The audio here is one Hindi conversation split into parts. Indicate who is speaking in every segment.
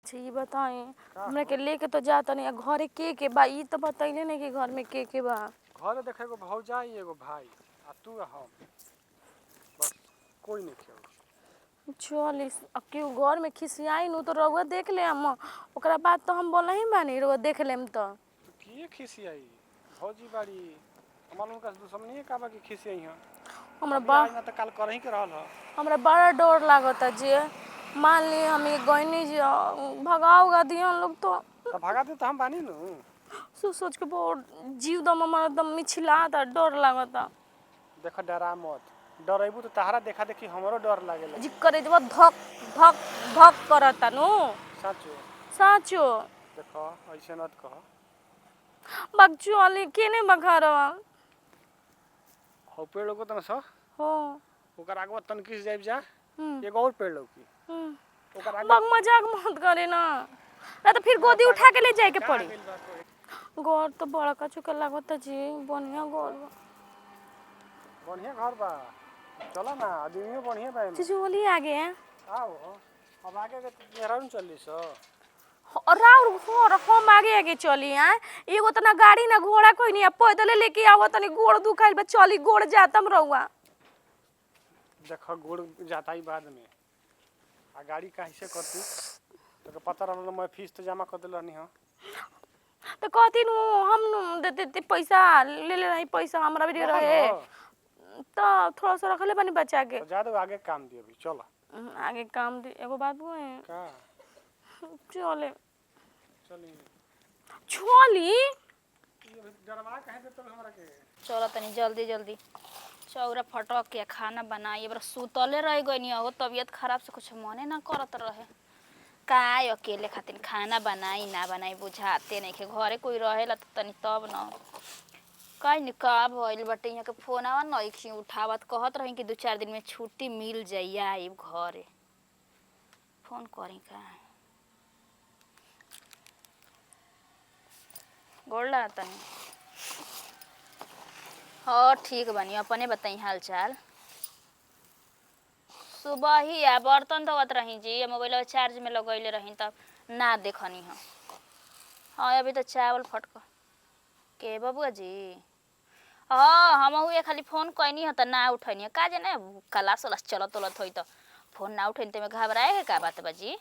Speaker 1: अच्छा ये बताएं,
Speaker 2: का
Speaker 1: हमरा
Speaker 2: हो?
Speaker 1: के लेके तो जाता नहीं घरे के बा, ई तो बतैले नहीं कि घर में के बा।
Speaker 2: घर देखे एगो भौजाई एगो भाई आ तू आ हम, बस कोई नहीं खेल।
Speaker 1: चल अब केहू घर में खिसियाई नु तो रउआ देख ले हम, ओकरा बाद तो हम बोला ही बानी रउआ देख लेम तो।
Speaker 2: तो किए खिसियाई भौजी बाड़ी हमार उनका दुश्मनी का बा कि खिसियाई हां।
Speaker 1: हमरा
Speaker 2: अभी
Speaker 1: बा
Speaker 2: आज ना तो कल करही के रहल ह।
Speaker 1: हमरा बड़ा डर लागता जे मान ली हम ये गईनी जी भगाओगा दिया लोग तो
Speaker 2: तो भगा दे तो हम बानी नु।
Speaker 1: सोच के बहुत जीव दम हमारा दम मिछिलाता, डर लागता।
Speaker 2: देख डरा मत, डरेबू तो तहरा देखा देखी हमरो डर लागेला।
Speaker 1: जी करे जब धक धक धक करता नु।
Speaker 2: साचो
Speaker 1: साचो
Speaker 2: देखो ऐसे मत कह।
Speaker 1: बच्चू वाली केने बघरवा
Speaker 2: हो पेड़ लोगो तना स
Speaker 1: हो।
Speaker 2: ओकर आगवा तनकिस जाइब जा,
Speaker 1: हम्म
Speaker 2: एगो और पेड़ लौकी
Speaker 1: हम्म
Speaker 2: ओकर आगे
Speaker 1: बग मजाक मत करे ना, ना तो फिर गोदी उठा के ले जाए के पड़ी। गोर तो बड़ा का चुका लागता जी, बढ़िया गोर बा।
Speaker 2: बढ़िया घर बा, चलो ना आदमियों बढ़िया बा एमे।
Speaker 1: चिचोली आगे हैं
Speaker 2: आओ अब आगे के मेहरारू चली सो।
Speaker 1: और राउर हम आगे आगे चली हैं। एगो तो ना गाड़ी ना घोड़ा कोई नहीं, पैदल लेके आवो तनी गोड़ दुखाइल बा, चली गोड़ जातम रहुआ।
Speaker 2: देखो गोड़ जाता ही बाद में आ गाड़ी काहे से करती तो पता रहल मैं फीस तो जमा कर देल रहनी हां।
Speaker 1: तो कहती नु हम दे देते पैसा, ले ले रही पैसा हमरा भी रहे तो थोड़ा सा रख ले बनी बचा के।
Speaker 2: तो ज्यादा आगे काम दियो अभी चलो।
Speaker 1: आगे काम दे एगो बात हुए
Speaker 2: का
Speaker 1: चले
Speaker 2: चली
Speaker 1: छोली
Speaker 2: ये डरवा काहे देत हमरा के।
Speaker 3: चलो तनी जल्दी जल्दी चौरा फटक के खाना बनाई। एबर सुतले रह गई हो, तबीयत खराब से कुछ मने ना करत रहे। का अकेले खातिर खाना बनाई ना बनाई बुझाते नहीं के, घरे कोई रहेला तो तनी तब न कहीं नहीं का भइल बटे। यहाँ के फोनवा नहीं खी उठावत, कहत रही कि 2-4 दिन में छुट्टी मिल जाइया आइब घरे। फोन करी का गोला तनी। हाँ ठीक बनी, अपने बताई हाल चाल। सुबह ही आ बर्तन धोवत रही जी, मोबाइल चार्ज में लगैले रही तब ना देखनी हम। हाँ अभी तो चावल फटक के बबुआ जी। हाँ हम हुए खाली फोन कैनी है तो ना उठनी है, का जाने क्लास उलास चलत उलत हो तो फोन ना उठनी तो घबराए के का बात बाजी।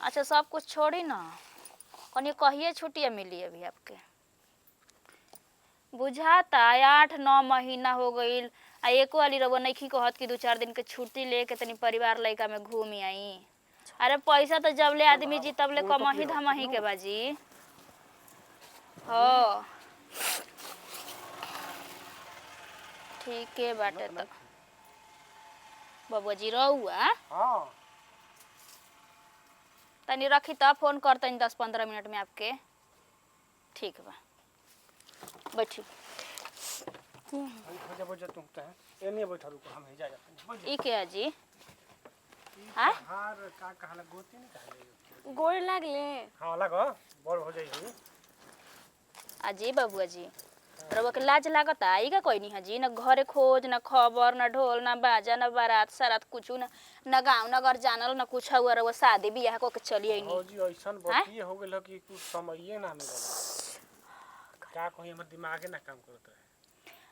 Speaker 3: अच्छा सब कुछ छोड़ी ना, कहीं कहिए छुट्टियाँ मिली अभी आपके। बुझाता 8-9 महीना हो गई आ एको वाली रउआ नइखी कहत कि 2-4 दिन के छुट्टी लेके तनी परिवार लइका में घूम आई। अरे पैसा तो जबले आदमी जी तबले कमही धमही के बाजी। हो ठीक है बाटे तो बबुआ जी रहुआ
Speaker 2: हां
Speaker 3: तनी रखी तब फोन करतनी 10-15 मिनट में आपके। ठीक बा बैठी।
Speaker 2: हो जा बजा तुम त एने बैठा रुको हम ही जा जाते
Speaker 3: ई के जी
Speaker 2: हां हार का कहला गोती नहीं कहले
Speaker 1: गोड़ लागले।
Speaker 2: हां लगो बड़ हो जाई ही
Speaker 3: अजी बबुआ जी रउआ के लाज लागता ई का कोई नहीं है जी, ना घरे खोज ना खबर ना ढोल ना बाजा ना बारात सरात कुछ ना गांव नगर जानल ना कुछ हुआ। रउआ शादी बियाह को के चली आई
Speaker 2: हो जी ऐसन बतिए हो गेल कि कुछ समझिए ना मिलल का कहीं हमर दिमागे ना काम करत है।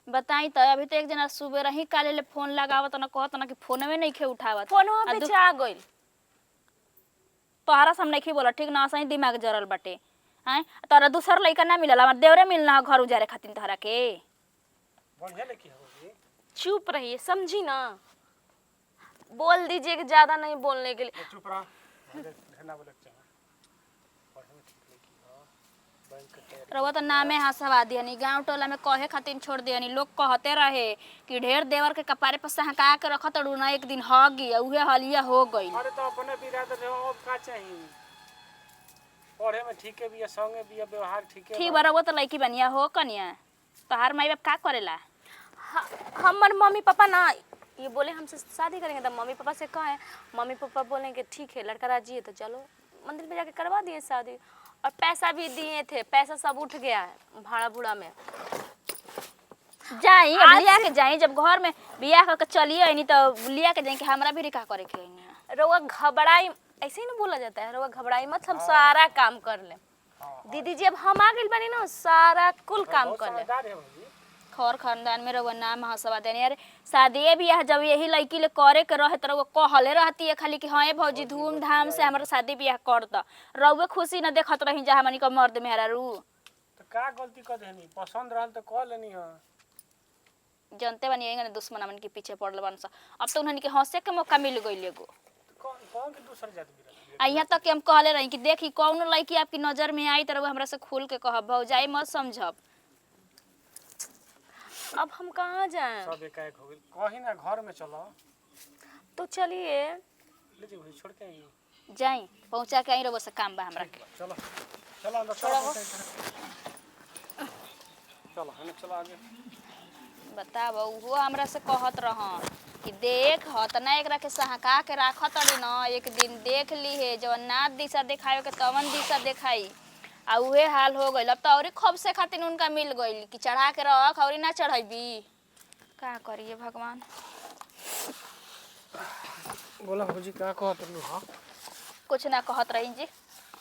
Speaker 3: बताई तो अभी तो एक जना सुबह रही काले ले फोन लगावत ना कहत ना कि फोन में नहीं खे उठावत।
Speaker 1: फोनवा पे आ गइल
Speaker 3: तोहरा सामने नहीं बोला ठीक ना, सही दिमाग जरल बाटे हैं। तोरा दूसर लइका ना मिलल, हमर देवरे मिलना घर उजारे खातिर तोहरा के।
Speaker 2: बढ़िया लेके हो जी
Speaker 1: चुप रहिए समझी ना, बोल दीजिए कि ज्यादा नहीं बोलने के लिए।
Speaker 2: चुप रह ना बोले चाह पढ़े ठीक लेके हो बैंक के
Speaker 3: रउआ तो नामे हंसवा दियनी, गांव टोला में कहे खातिर छोड़ दियनी। लोग कहते रहे कि ढेर देवर के कपारे पर सहका के रखत ना, एक दिन हगी उहे हलिया हो गई।
Speaker 2: अरे तो अपने बिरादर है अब का चाहिए, पढ़े में ठीक है बिया संगे बिया व्यवहार ठीक है
Speaker 3: ठीक बा रउआ तो लड़की बनिया हो कनिया। तोहार माई बाप का करेला?
Speaker 1: हमार मम्मी पापा ना ये बोले हमसे शादी करेंगे, तो मम्मी पापा से कहे, मम्मी पापा बोलेंगे ठीक है लड़का राजी है तो चलो मंदिर में जाके करवा दिए शादी। और पैसा भी दिए थे, पैसा सब उठ गया है भाड़ा भूड़ा में।
Speaker 3: जाई अब लिया के जाई, जब घर में बियाह करके चलिए नहीं तो लिया के जाई कि हमरा भी का करे के नहीं।
Speaker 1: रउआ घबराई, ऐसे ही ना बोला जाता है, रउआ घबराई मत, हम सारा काम कर ले। दीदी जी अब हम आ गइल बानी ना, सारा कुल काम
Speaker 2: बहुत
Speaker 1: कर ले।
Speaker 2: समझदार है भौजी।
Speaker 3: खर खानदान में रउआ नाम हंसवा देने यार। शादी बियाह जब यही लड़की ले करे के रहे तो रउआ कहले रहती है खाली कि हाँ भौजी धूमधाम से हमारा शादी बियाह कर द। रउआ खुशी न देखत रही जा हमनी का मर्द मेहरारू।
Speaker 2: तो का गलती कर देनी, पसंद रहल तो कह लेनी है।
Speaker 3: जनते बनी यही दुश्मन हमन के पीछे पड़ल बन सा। अब तो उन्हन के हंसे के मौका मिल गइल एगो।
Speaker 2: कौन कौन के दूसर जात भी रहल।
Speaker 3: आ यहाँ तक कि हम कहले रही कि देखी कौन लड़की आपकी नजर में आई तो रउआ हमरा से खुल के कहब, भौजाई मत समझब।
Speaker 1: अब हम कहाँ जाएं?
Speaker 2: सब एकाएक हो गइल। कहीं ना घर में चलो।
Speaker 1: तो चलिए।
Speaker 2: ले जी भौजी छोड़ के आई।
Speaker 3: जाई पहुंचा के आई रउआ से काम बा हमरा के।
Speaker 2: चलो चलो अंदर चलो। चलो हमें चलो आगे।
Speaker 3: बताब वो हमरा से कहत रह कि देख हतना एकरा के सहका के राखत अड़ी न, एक दिन देख ली है जवन ना दिशा देखायो के तवन दिशा देखाई। आ उहे हाल हो गइल। अब तो औरी खब से खातिर उनका मिल गइल कि चढ़ा के रख औरी ना चढ़ाईबी। का करिए भगवान।
Speaker 2: बोला भौजी का कहत रहलू हां?
Speaker 3: कुछ ना कहत रही जी।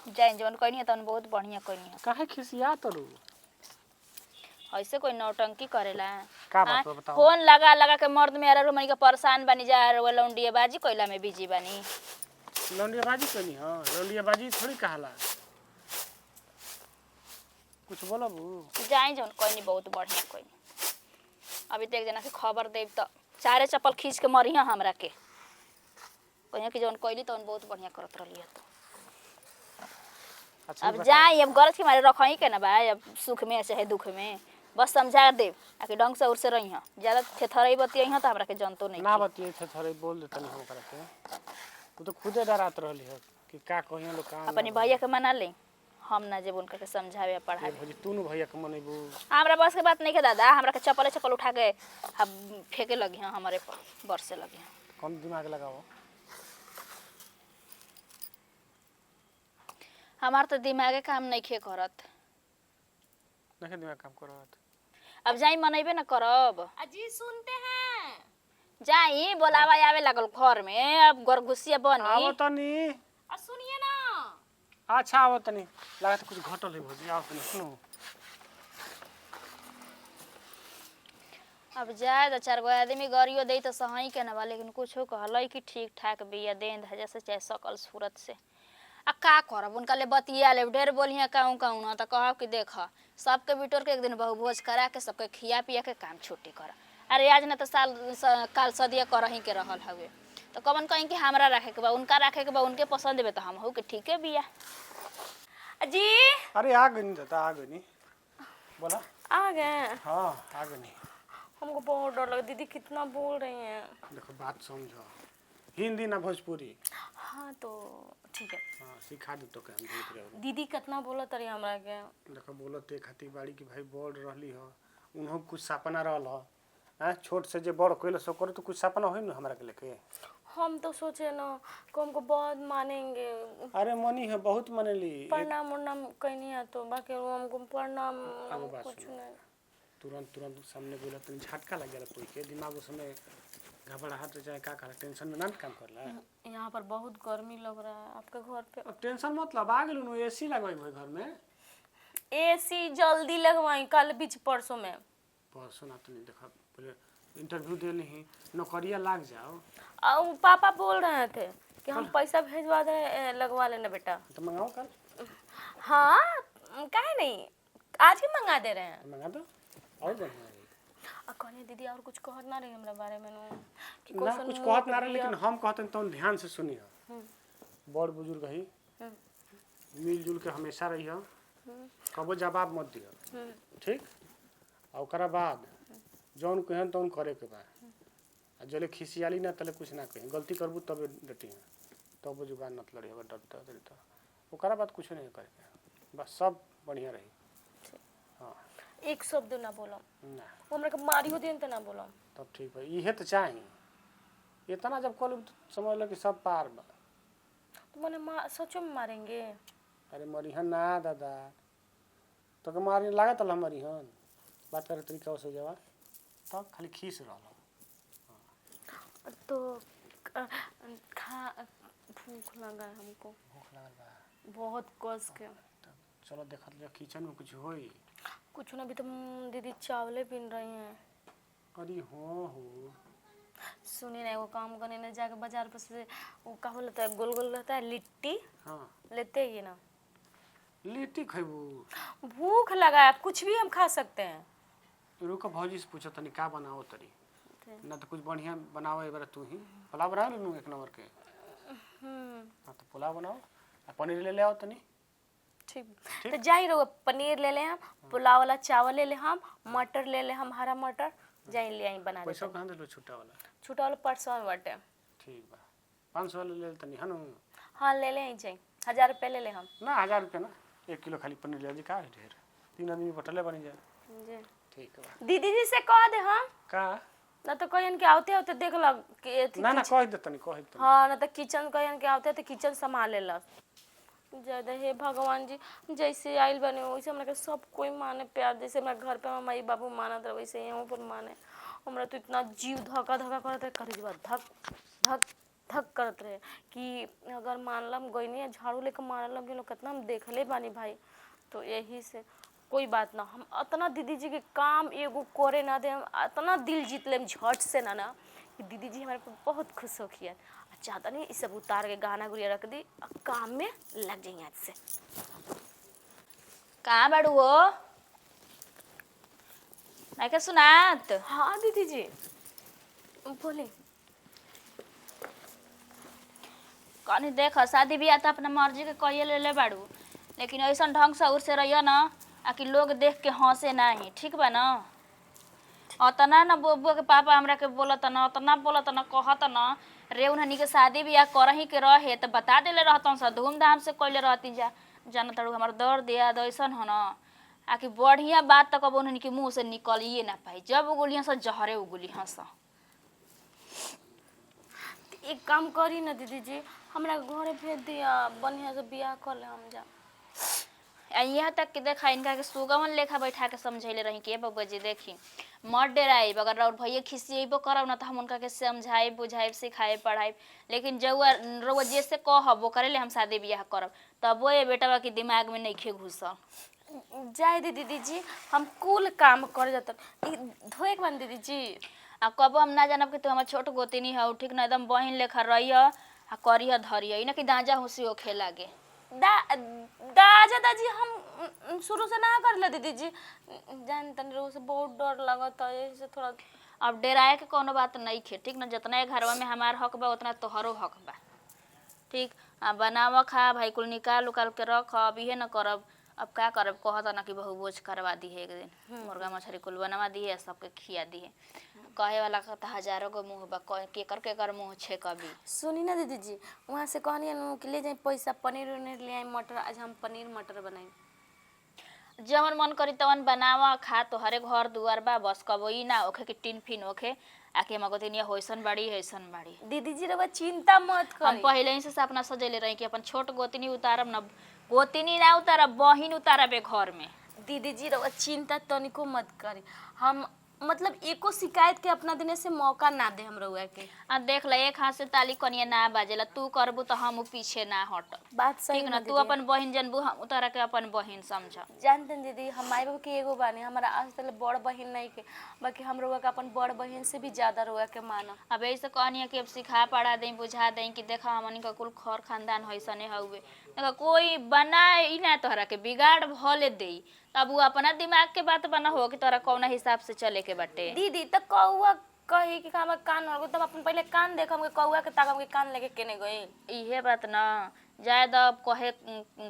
Speaker 3: जाई जवन कहनी है तवन बहुत बढ़िया कहनी है।
Speaker 2: काहे खिसिया तरू?
Speaker 3: ऐसे कोई नौटंकी करेला?
Speaker 2: का बात बताओ।
Speaker 3: फोन लगा लगा के मर्द में अरर मनी के परेशान बनी जा रहे लौंडिया बाजी कोइला में बिजी बनी।
Speaker 2: लौंडियाबाजी कहनी हां, लौंडियाबाजी थोड़ी कहाला। कुछ बोलो बू।
Speaker 3: जाई जवन कहनी बहुत बढ़िया कहनी। अभी तो एक जना के खबर देब तो चारे चप्पल खींच के मरिया हमरा के। कहनी कि जवन कहली तवन बहुत बढ़िया करत रहली है।
Speaker 2: अच्छा
Speaker 3: अब जाई अब गलत के मारे रखई के ना बा, अब सुख में चाहे दुख में बस समझा देब आके ढंग से उर से रही हां। ज्यादा थेथरई बतियई हां तो हमरा के जनतो नहीं
Speaker 2: ना बतिये थेथरई बोल देतनी हो करके। तू तो खुदे डरात रहली है कि का कहियो लोग का।
Speaker 3: अपनी भैया के मना ले, हम ना जेब उनका के समझावे पढ़ावे।
Speaker 2: भौजी तू न भैया के मनेबू।
Speaker 3: हमरा बस के बात नहीं के दादा, हमरा के चप्पल चप्पल उठा के अब फेंके लगी हां हमारे पर बरसे लगी हां।
Speaker 2: कौन दिमाग लगाओ।
Speaker 3: हमार तो दिमागे काम नहीं खे करत।
Speaker 2: नहीं दिमाग काम करत।
Speaker 3: अब जाई मनैबे ना करब।
Speaker 1: अजी सुनते हैं?
Speaker 3: जाई बोलावा आवे लागल घर में, अब गरगुसिया बनी।
Speaker 2: आओ तनी।
Speaker 1: सुनिए ना।
Speaker 2: अच्छा आओ तनी। लागत कुछ घटल है भौजी, आओ तनी सुनो।
Speaker 3: अब जाए तो चार गो आदमी गरियो दे तो सही के ना बा, लेकिन कुछो कहलई कि ठीक ठाक बिया देन धजा से चाहे सकल सूरत से। आ का करब उनका ले बतिया ले ढेर बोलिया काऊ काऊ ना तो कहब कि देख सबके बिटोर के एक दिन बहु भोज करा के सबके खिया पिया के काम छुट्टी कर। अरे आज ना तो काल सदिया करही के रहल हवे तो कवन कहीं कि हमरा रखे के बा, उनका रखे के बा, उनके पसंद बे तो हम हो के ठीक है बिया।
Speaker 1: अजी
Speaker 2: अरे आ गई दादा आ गई। बोला
Speaker 1: आ गए।
Speaker 2: हाँ आ गई।
Speaker 1: हमको बहुत डर लगा, दीदी कितना बोल रही हैं।
Speaker 2: देखो बात समझो, हिंदी ना भोजपुरी।
Speaker 1: हाँ तो ठीक है।
Speaker 2: हाँ सिखा दे तो हम देख रहे हो।
Speaker 1: दीदी कितना बोलत रही हमरा के।
Speaker 2: देखो बोलत एक खातिर बाड़ी की भाई बड़ रहली हो, उन्हों कुछ सपना रहल हो। हां छोट से जे बड़ कइले सो करे तो कुछ सपना होई न हमरा के लेके। हम
Speaker 1: तो सोचे ना कि हमको बहुत मानेंगे।
Speaker 2: अरे मनी है बहुत मानेली।
Speaker 1: प्रणाम उर्णाम कहनी है तो बाकी हमको प्रणाम कुछ नहीं।
Speaker 2: तुरंत तुरंत सामने बोला तो झटका लग गया कोई के दिमाग उसमें घबराहट हो जाए, का कर टेंशन में ना काम करला।
Speaker 1: यहाँ पर बहुत गर्मी लग रहा है आपके घर पे।
Speaker 2: अब टेंशन मतलब आ गेलू एसी लगवाई भाई घर में।
Speaker 1: एसी जल्दी लगवाई कल बीच परसों में।
Speaker 2: परसों ना तो नहीं देखा, पहले इंटरव्यू दे ली नौकरिया लाग जाओ।
Speaker 1: और पापा बोल रहे थे कि हम पैसा भेजवा दे लगवा लेना बेटा।
Speaker 2: तो मंगाओ कल।
Speaker 1: हाँ काहे नहीं, आज ही मंगा दे रहे हैं।
Speaker 2: मंगा दो और बढ़िया है।
Speaker 1: कहनी दीदी और कुछ कहत ना रही हमरा बारे में कि
Speaker 2: ना कुछ कहत ना रहे, लेकिन हम कहते हैं तो ध्यान से सुनिए। बड़ बुजुर्ग ही मिलजुल के हमेशा रही हो, कबो जवाब मत दियो ठीक। और ओकरा बाद जौन कहन तौन करे के बा। जले खिसियाली ना तले कुछ ना कहे, गलती करबू तबे डटी है तब जुबान मत लड़ी अगर डरता तो ओकरा बाद कुछ नहीं करे, बस सब बढ़िया रही। हाँ
Speaker 1: एक शब्द ना बोलम
Speaker 2: ना
Speaker 1: हमरा के मारियो दिन त ना बोलम
Speaker 2: तब ठीक है। इहे तो चाहिए इतना जब कल समझ लो कि सब पार बा।
Speaker 1: तो मैंने सचो में मारेंगे।
Speaker 2: अरे मरिहन ना दादा तो के मारी लागत हमारी हन बात करे तरीका से जवा तब खाली खीस रहल।
Speaker 1: तो खा भूख लगा है हमको,
Speaker 2: भूख लगल बा।
Speaker 1: बहुत कस के।
Speaker 2: तब चलो देखत जा किचन में कुछ होई।
Speaker 1: कुछ ना, अभी तो दीदी चावले बीन रही हैं।
Speaker 2: अरे हो
Speaker 1: सुनिए ना, वो काम करने ना जाके बाजार पर से वो का बोलता है, गोल गोल रहता है लिट्टी,
Speaker 2: हाँ
Speaker 1: लेते ही ना।
Speaker 2: लिट्टी खैबू?
Speaker 1: भूख लगा है, कुछ भी हम खा सकते हैं।
Speaker 2: रुको भौजी से पूछो तनी का बनाओ तरी, ना तो कुछ बढ़िया बनाओ। एक बार तू ही पुलाव बना लू एक नंबर के। हाँ तो पुलाव बनाओ, पनीर ले ले आओ तनी।
Speaker 1: ठीक, तो जा ही रहो, पनीर ले ले हम, पुलाव वाला चावल ले ले हम, मटर ले ले हम, हरा मटर जाई ले आई बना
Speaker 2: पैसा
Speaker 1: देते।
Speaker 2: कहाँ दिलो छुट्टा वाला?
Speaker 1: छूटा वाला 500 में बाटे।
Speaker 2: ठीक बा, 500 वाला ले तनी है ना।
Speaker 1: हाँ ले ले आई जाई, 1000 रुपये ले ले हम।
Speaker 2: ना 1000 रुपये ना, 1 किलो खाली पनीर ले जी। का है ढेर, 3 आदमी बटले बनी जाए।
Speaker 1: जी
Speaker 2: ठीक बा।
Speaker 1: दीदी जी से कह दे हम,
Speaker 2: का
Speaker 1: ना तो कहन के आवते आवते देख लग कि
Speaker 2: ना ना कह दे तनी, कह दे।
Speaker 1: हाँ, ना तो किचन कहन के आवते तो किचन संभाल लेलस। ज्यादा हे भगवान जी, जैसे आइल बने वैसे हमरा के सब कोई माने प्यार, जैसे हमरा घर पे माई बाबू मानत रहे वैसे यहाँ पर माने। हमरा तो इतना जीव धक्का धक्का करत रहे, करी धक धक धक करत रहे कि अगर मानलम गईनी झाड़ू लेकर मारलम के लोग कितना हम देखले बानी भाई। तो यही से कोई बात ना, हम इतना दीदी जी के काम एगो करे ना दे, हम इतना दिल जीत लेम झट से ना कि दीदी जी हमारे पर बहुत खुश हो किया। चाहता नहीं इस सब उतार के गाना गुड़िया रख दी, अब काम में लग जाइए आज से।
Speaker 3: कहाँ बाड़ू हो? नहीं के सुनात?
Speaker 1: हाँ दीदी जी बोले।
Speaker 3: कनी देख, शादी ब्याह तो अपना मर्जी के कहिए ले ले बाड़ू, लेकिन ऐसा ढंग से उर से रहियो ना कि लोग देख के हंसे नहीं, ठीक बा ना? अतना ना बुआ के पापा हमरा के बोलत ना, अतना बोलत ना, कहत ना रे उन्हनी के शादी ब्याह करही के रहे तो बता देले रहतन सा, धूमधाम से कइले रहती जा। जान तड़ू हमार दर्द याद ऐसन हो ना कि बढ़िया बात तक अब उन्हनी के मुँह से निकलिए ना पाई, जब उगुलियाँ से जहरे उगुली हंस।
Speaker 1: एक काम करी ना दीदी जी, हमरा घरे भेज दिया, बढ़िया से बियाह कर ले हम जा।
Speaker 3: यहाँ तक कि देखा इनका के सुगमन लेखा बैठा के समझैले रही कि बबुआ जी देखी मत डेराइब, अगर और भैया खिसिएबो करब ना तो हम उनका के समझाइब बुझाइब सिखाइब पढ़ाइब, लेकिन जौआ रउआ जैसे कहब वो करे ले हम शादी ब्याह करब, तब वो ये बेटा के दिमाग में नहीं घुसल।
Speaker 1: जाए दीदी जी, हम कुल काम कर जाता धोए के बन दीदी जी।
Speaker 3: आ कबो हम ना जानब कि तू हमार छोट गोतिनी है, ठीक ना, एकदम बहिन लेखा रही आ करिया धरिया, ना कि दाजा हुसी होखे लागे।
Speaker 1: दादा दादी हम शुरू से ना कर ले दीदी जी, जान तन रो से बहुत डर लगता है, ऐसे थोड़ा।
Speaker 3: अब डेराए के कोनो बात नहीं खे, ठीक ना, जितना घरवा में हमार हक बा उतना तोहरो हक बा, ठीक। बनाव खा भाई कुल निकाल उकाल के रख, अब इहे न करब, अब का करब, कहता ना कि बहु बोझ करवा दी है एक दिन, मुर्गा मछली कुल बनवा दी है, सबके खिया दी है। कहे वाला का तो हजारों गो मुँह बा, केकर मुँह छे कभी।
Speaker 1: सुनी ना दीदी जी, वहाँ से कहनी कि ले जाए पैसा, पनीर उनीर ले आए, मटर, आज हम पनीर मटर बनाए।
Speaker 3: जवन मन करी तवन बनावा खा, तोहरे घर दुआर बा, बस कबो ई ना ओखे कि टिन फिन ओखे आके मगोतिनिया होइसन बाड़ी हैसन बाड़ी।
Speaker 1: दीदी जी रवा चिंता मत करी,
Speaker 3: हम पहले ही से अपना सजेले रही कि अपन छोट गोतिनी उतारब ना, गोतिनी ना उतारब, बहिन उतारबे घर में।
Speaker 1: दीदी जी रवा चिंता तनिको मत करी, हम मतलब एको शिकायत के अपना देने से मौका ना दे हम रउआ के।
Speaker 3: देख ल, एक हाथ से ताली कनिया ना बाजेला, तू करबू तो हम पीछे ना हट,
Speaker 1: बात सही
Speaker 3: ठीक ना। तू अपन बहिन जनबू, हम उतारा के अपन बहिन समझ।
Speaker 1: जानते दीदी, हम माई बाबू के एगो बानी, हमारा आज तक बड़ बहिन नहीं के, बाकी हम रउआ के अपन बड़ बहिन से भी ज्यादा रउआ के माना।
Speaker 3: अब ऐसे कहनी कि अब सिखा पढ़ा दें बुझा दें कि देखा हमनी का कुल खर खानदान हैसने हउए, देखा कोई बनाई ना तोहरा के बिगाड़ भले दे, अब वो अपना दिमाग के बात बना हो कि तोरा कौन हिसाब से चले के बाटे।
Speaker 1: दीदी तो कौआ कही कि हमार कान हो तब अपन पहले कान देखम के कौआ के ताकम के कान लेके केने गई।
Speaker 3: इहे बात ना, जाए अब कहे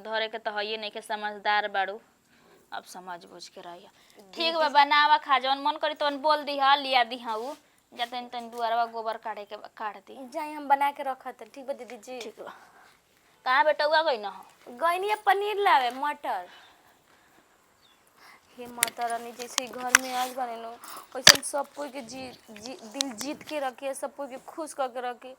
Speaker 3: धरे के तो हइए नहीं के, समझदार बाड़ू, अब समझ बुझ के रहिया, ठीक बा। बनावा खा, जवन मन करी तवन बोल दिहा, लिया दिहा, उ जतन तन दुआरवा गोबर काढ़े के काढ़ दी,
Speaker 1: जाई हम बना के रखत, ठीक बा दीदी जी।
Speaker 3: ठीक बा। कहाँ बेटौआ गई ना?
Speaker 1: गईनी पनीर लावे, मटर। हे माता रानी जैसे ही घर में आज बने नो वैसे सब कोई के दिल जीत के रखिए, सब कोई के खुश करके रखी।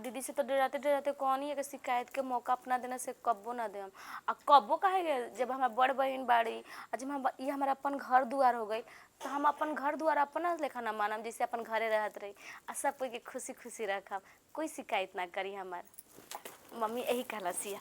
Speaker 1: दीदी से तो डराते डराते कौन ही है कि शिकायत के मौका अपना देने से कब्बो ना दे। आ कब्बो कहेंगे जब हमारा बड़ बहन बाड़ी और जब हम ये हमारा अपन घर दुआर हो गई तो हम अपन घर दुआर अपना लेखा ना मानम, जैसे अपन घरे रहत रही आ सब कोई के खुशी खुशी रखब, कोई शिकायत ना करी। हमार मम्मी यही कहला सिया।